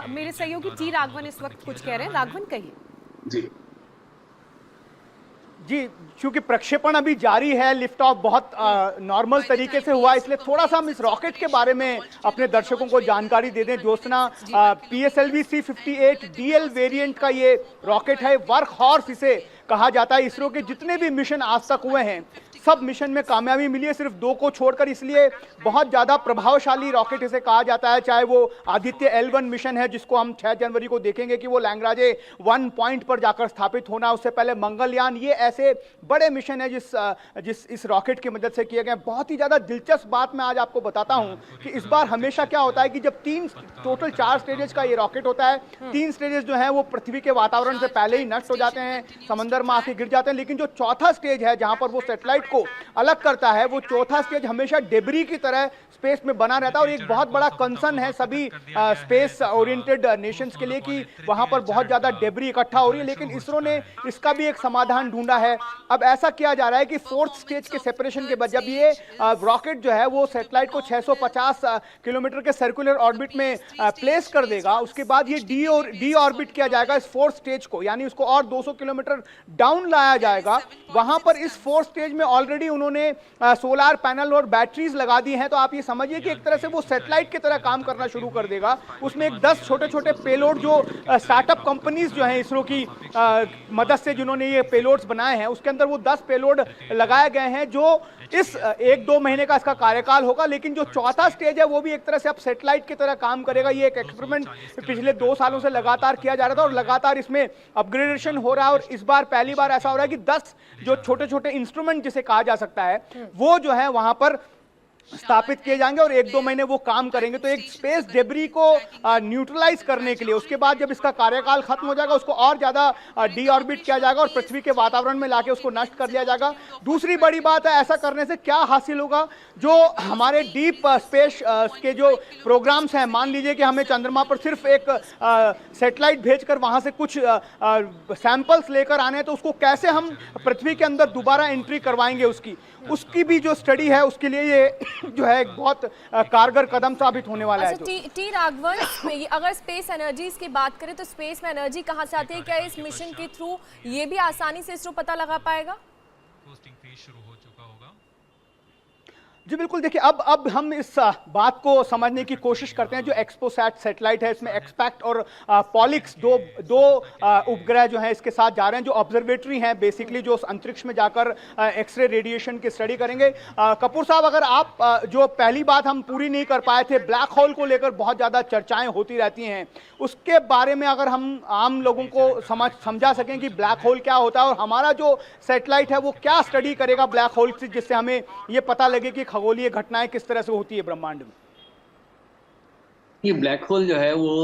मेरे सहयोगी टी राघवन इस वक्त कुछ कह रहे हैं। राघवन, कहिए। जी जी, क्योंकि प्रक्षेपण अभी जारी है, लिफ्ट ऑफ बहुत नॉर्मल तरीके से हुआ, इसलिए थोड़ा सा हम इस रॉकेट के बारे में अपने दर्शकों को जानकारी दे दें। Jyotsna, PSLV C-58 DL variant का ये रॉकेट है, वर्क हॉर्स इसे कहा जाता है। इसरो के जितने भी मिशन आज तक हुए हैं सब मिशन में कामयाबी मिली है, सिर्फ 2 को छोड़कर, इसलिए बहुत ज्यादा प्रभावशाली रॉकेट इसे कहा जाता है। चाहे वो आदित्य L1 मिशन है जिसको हम 6 जनवरी को देखेंगे कि वो लैंग्राजे 1 पॉइंट पर जाकर स्थापित होना, उससे पहले मंगलयान, ये ऐसे बड़े मिशन है जिस इस रॉकेट की मदद से किए गए। बहुत ही ज्यादा दिलचस्प बात मैं आज आपको बताता हूं कि इस बार हमेशा क्या होता है कि जब टोटल 4 स्टेजेस का ये रॉकेट होता है, 3 स्टेजेस जो है वो पृथ्वी के वातावरण से पहले ही नष्ट हो जाते हैं, समंदर में आके गिर जाते हैं, लेकिन जो चौथा स्टेज है जहां पर वो सैटेलाइट को अलग करता है, वो चौथा स्टेज हमेशा डेब्री की तरह स्पेस में बना रहता है। और एक बहुत बड़ा कंसर्न है सभी स्पेस ओरिएंटेड नेशंस के लिए कि वहां पर बहुत ज्यादा डेब्री इकट्ठा हो रही है, लेकिन इसरो ने इसका भी एक समाधान ढूंढा है। अब ऐसा किया जा रहा है कि 4th स्टेज के सेपरेशन के बाद जब ये रॉकेट जो है वो सैटेलाइट को 650 किलोमीटर के सर्कुलर ऑर्बिट में प्लेस कर देगा, उसके बाद ये डी ऑर्बिट किया जाएगा इस 4th स्टेज को, यानी उसको और 200 किलोमीटर डाउन लाया जाएगा। वहां पर इस 4th स्टेज में ऑलरेडी उन्होंने सोलार पैनल और बैटरीज लगा दी हैं, तो आप ये समझिए कि एक तरह से वो सैटेलाइट की तरह काम करना शुरू कर देगा। उसमें एक 10 छोटे छोटे पेलोड जो स्टार्टअप कंपनीज जो हैं इसरो की मदद से जिन्होंने ये पेलोड्स बनाए हैं, उसके अंदर वो 10 पेलोड लगाए गए हैं जो इस 1-2 महीने का इसका कार्यकाल होगा। लेकिन जो चौथा स्टेज है वो भी एक तरह से अब सैटेलाइट की तरह काम करेगा। ये एक एक्सपेरिमेंट पिछले 2 सालों से लगातार किया जा रहा था और लगातार इसमें अपग्रेडेशन हो रहा है, और इस बार पहली बार ऐसा हो रहा है कि 10 जो छोटे छोटे इंस्ट्रूमेंट जिसे कहा जा सकता है वो जो है वहां पर स्थापित किए जाएंगे और 1-2 महीने वो काम करेंगे। तो एक स्पेस डेब्री को न्यूट्रलाइज करने के लिए, उसके बाद जब इसका कार्यकाल खत्म हो जाएगा उसको और ज्यादा डी ऑर्बिट किया जाएगा और पृथ्वी के वातावरण में लाके उसको नष्ट कर दिया जाएगा। दूसरी बड़ी बात है, ऐसा करने से क्या हासिल होगा, जो हमारे डीप स्पेस के जो प्रोग्राम्स हैं, मान लीजिए कि हमें चंद्रमा पर सिर्फ एक सैटेलाइट भेजकर वहां से कुछ सैंपल्स लेकर आने हैं, तो उसको कैसे हम पृथ्वी के अंदर दोबारा एंट्री करवाएंगे, उसकी भी जो स्टडी है उसके लिए ये जो है एक बहुत कारगर कदम साबित होने वाला है। टी राघवन, अगर स्पेस एनर्जीज की बात करें तो स्पेस में एनर्जी कहां से आती है? क्या इस मिशन के थ्रू ये भी आसानी से इसरो पता लगा पाएगा? जी बिल्कुल, देखिए अब हम इस बात को समझने की कोशिश करते हैं। जो एक्सपोसैट सैटेलाइट है, इसमें एक्सपैक्ट और पॉलिक्स दो उपग्रह जो हैं इसके साथ जा रहे हैं, जो ऑब्जर्वेटरी हैं बेसिकली, जो अंतरिक्ष में जाकर एक्सरे रेडिएशन की स्टडी करेंगे। कपूर साहब, अगर आप जो पहली बात हम पूरी नहीं कर पाए थे, ब्लैक होल को लेकर बहुत ज़्यादा चर्चाएं होती रहती हैं, उसके बारे में अगर हम आम लोगों को समझा सकें कि ब्लैक होल क्या होता है और हमारा जो सैटेलाइट है वो क्या स्टडी करेगा ब्लैक होल से, जिससे हमें ये पता लगे कि खगोलीय घटनाएं किस तरह से होती है ब्रह्मांड में। ये ब्लैक होल जो है वो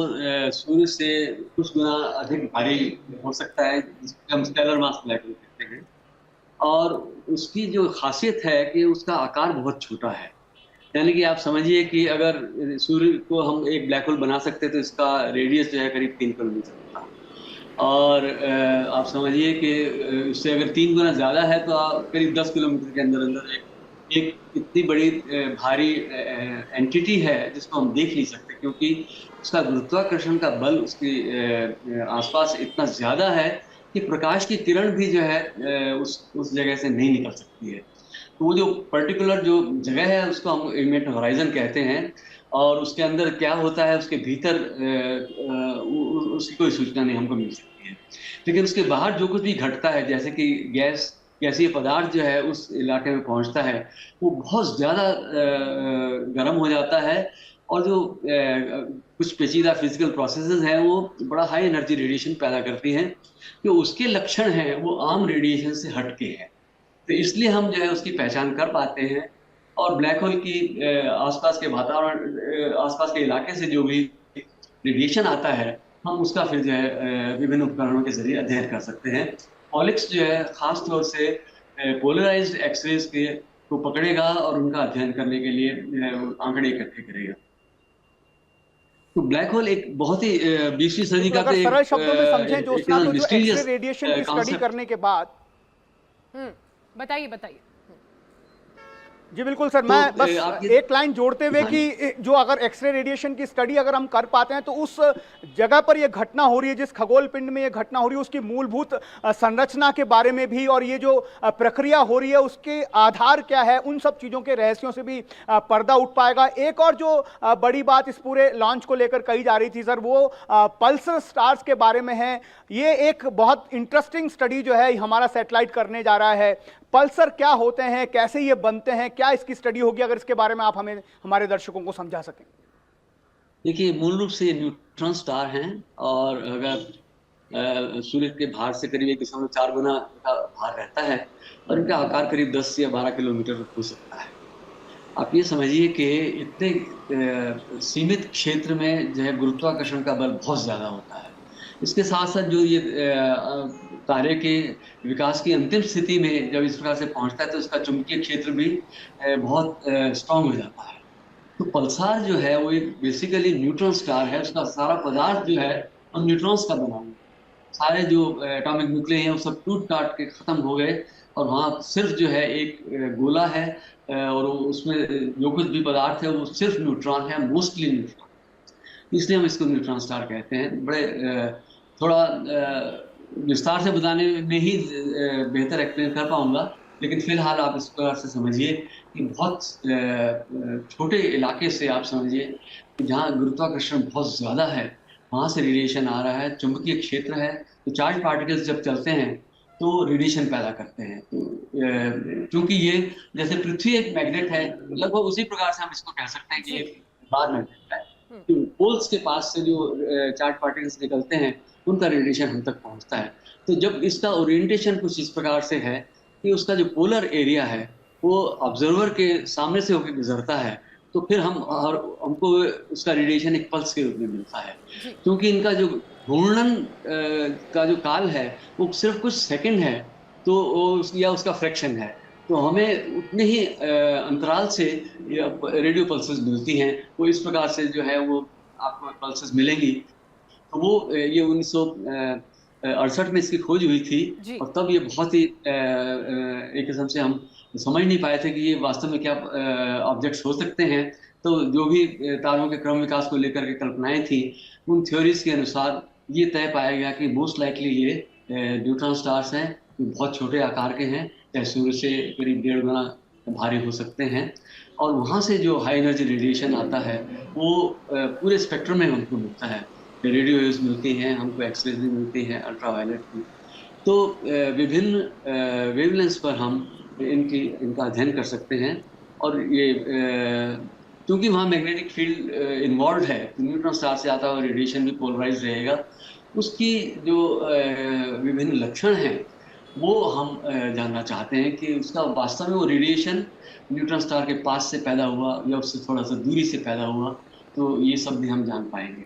सूर्य से कुछ गुना अधिक भारी हो सकता है, जिसको हम स्टेलर मास ब्लैक होल कहते हैं। और उसकी जो खासियत है कि उसका आकार बहुत छोटा है, यानी कि आप समझिए कि अगर सूर्य को हम एक ब्लैक होल बना सकते तो इसका रेडियस जो है करीब 3 किलोमीटर था, और आप समझिए कि उससे अगर 3 गुना ज़्यादा है तो करीब 10 किलोमीटर के अंदर अंदर एक इतनी बड़ी भारी एंटिटी है जिसको हम देख नहीं सकते, क्योंकि उसका गुरुत्वाकर्षण का बल उसके आसपास इतना ज़्यादा है कि प्रकाश की किरण भी जो है उस जगह से नहीं निकल सकती है। तो वो जो पर्टिकुलर जो जगह है उसको हम इवेंट होराइजन कहते हैं, और उसके अंदर क्या होता है उसके भीतर उसकी कोई सूचना नहीं हमको मिल सकती है। लेकिन उसके बाहर जो कुछ भी घटता है, जैसे कि गैसीय पदार्थ जो है उस इलाके में पहुंचता है, वो बहुत ज़्यादा गर्म हो जाता है, और जो कुछ पेचीदा फिजिकल प्रोसेसेस हैं वो बड़ा हाई एनर्जी रेडिएशन पैदा करती हैं, तो उसके लक्षण हैं वो आम रेडिएशन से हटके हैं। तो इसलिए हम जो है उसकी पहचान कर पाते हैं, और ब्लैक होल की आसपास के वातावरण, आसपास के इलाके से जो भी रेडिएशन आता है, हम उसका फिर जो है विभिन्न उपकरणों के जरिए अध्ययन कर सकते हैं। पॉलिक्स जो है खास तौर से पोलराइज्ड एक्सरेज को पकड़ेगा और उनका अध्ययन करने के लिए आंकड़े इकट्ठे करेगा। तो ब्लैक होल एक बहुत ही 20वीं सदी का सरल शब्दों में समझें जो एक्सरे रेडिएशन की स्टडी करने के बाद बताइए। जी बिल्कुल सर, तो मैं बस आप ये एक लाइन जोड़ते हुए हाँ कि जो अगर एक्सरे रेडिएशन की स्टडी अगर हम कर पाते हैं तो उस जगह पर ये घटना हो रही है, जिस खगोल पिंड में ये घटना हो रही है, उसकी मूलभूत संरचना के बारे में भी, और ये जो प्रक्रिया हो रही है उसके आधार क्या है, उन सब चीज़ों के रहस्यों से भी पर्दा उठ पाएगा। एक और जो बड़ी बात इस पूरे लॉन्च को लेकर कही जा रही थी सर, वो पल्सर स्टार्स के बारे में है। ये एक बहुत इंटरेस्टिंग स्टडी जो है हमारा सैटेलाइट करने जा रहा है। पल्सर क्या होते हैं, कैसे ये बनते हैं, क्या इसकी स्टडी होगी, अगर इसके बारे में आप हमें हमारे दर्शकों को समझा सकें। देखिए, मूल रूप से ये न्यूट्रॉन स्टार हैं, और अगर सूर्य के भार से करीब 1.4 गुना का भार रहता है, और इनका आकार करीब 10 या 12 किलोमीटर हो सकता है। आप ये समझिए कि इतने सीमित क्षेत्र में जो है गुरुत्वाकर्षण का बल बहुत ज़्यादा होता है। इसके साथ साथ जो ये तारे के विकास की अंतिम स्थिति में जब इस प्रकार से पहुंचता है तो इसका चुंबकीय क्षेत्र भी बहुत स्ट्रांग हो जाता है। तो पल्सार जो है वो एक बेसिकली न्यूट्रॉन स्टार है। उसका सारा पदार्थ जो है वो न्यूट्रॉन्स का बना हुआ है। सारे जो एटॉमिक न्यूक्लियस हैं वो सब टूट टाट के खत्म हो गए, और वहाँ सिर्फ जो है एक गोला है, और उसमें जो कुछ भी पदार्थ है वो सिर्फ न्यूट्रॉन है, मोस्टली न्यूट्रॉन। इसलिए हम इसको न्यूट्रॉन स्टार कहते हैं। बड़े थोड़ा विस्तार से बताने में ही बेहतर एक्सप्लेन कर पाऊंगा, लेकिन फिलहाल आप इस प्रकार से समझिए कि बहुत छोटे इलाके से आप समझिए कि जहाँ गुरुत्वाकर्षण बहुत ज़्यादा है वहाँ से रेडिएशन आ रहा है, चुंबकीय क्षेत्र है, तो चार्ज पार्टिकल्स जब चलते हैं तो रेडिएशन पैदा करते हैं। तो क्योंकि ये जैसे पृथ्वी एक मैग्नेट है, लगभग उसी प्रकार से हम इसको कह सकते हैं कि ये बार मैग्नेट है। तो पोल्स के पास से जो चार्ज पार्टिकल्स निकलते हैं उनका रेडिएशन हम तक पहुंचता है। तो जब इसका ओरिएंटेशन कुछ इस प्रकार से है कि उसका जो पोलर एरिया है वो ऑब्जर्वर के सामने से होकर गुजरता है, तो फिर हमको उसका रेडिएशन एक पल्स के रूप में मिलता है। क्योंकि इनका जो घूर्णन का जो काल है वो सिर्फ कुछ सेकंड है, तो या उसका फ्रैक्शन है, तो हमें उतने ही अंतराल से रेडियो पल्सेस मिलती हैं। वो इस प्रकार से जो है वो आपको पल्सेस मिलेंगी। तो वो ये 1968 में इसकी खोज हुई थी, और तब ये बहुत ही एक किस्म से हम समझ नहीं पाए थे कि ये वास्तव में क्या ऑब्जेक्ट्स हो सकते हैं। तो जो भी तारों के क्रम विकास को लेकर के कल्पनाएं थी, उन थ्योरीज के अनुसार ये तय पाया गया कि मोस्ट लाइकली ये न्यूट्रॉन स्टार्स हैं, जो बहुत छोटे आकार के हैं, चाहे सूर्य से करीब 1.5 गुना भारी हो सकते हैं। और वहाँ से जो हाई एनर्जी रेडिएशन आता है वो पूरे स्पेक्ट्रम में हमको मिलता है। रेडियो वेव्स मिलती हैं हमको, एक्सरेज भी मिलती हैं, अल्ट्रावायलेट भी। तो विभिन्न वेवलेंथ्स पर हम इनका अध्ययन कर सकते हैं। और ये क्योंकि वहाँ मैग्नेटिक फील्ड इन्वॉल्व है, तो न्यूट्रॉन स्टार से आता हुआ रेडिएशन भी पोलराइज रहेगा। उसकी जो विभिन्न लक्षण हैं वो हम जानना चाहते हैं कि उसका वास्तव में वो रेडिएशन न्यूट्रॉन स्टार के पास से पैदा हुआ या उससे थोड़ा सा दूरी से पैदा हुआ, तो ये सब भी हम जान पाएंगे।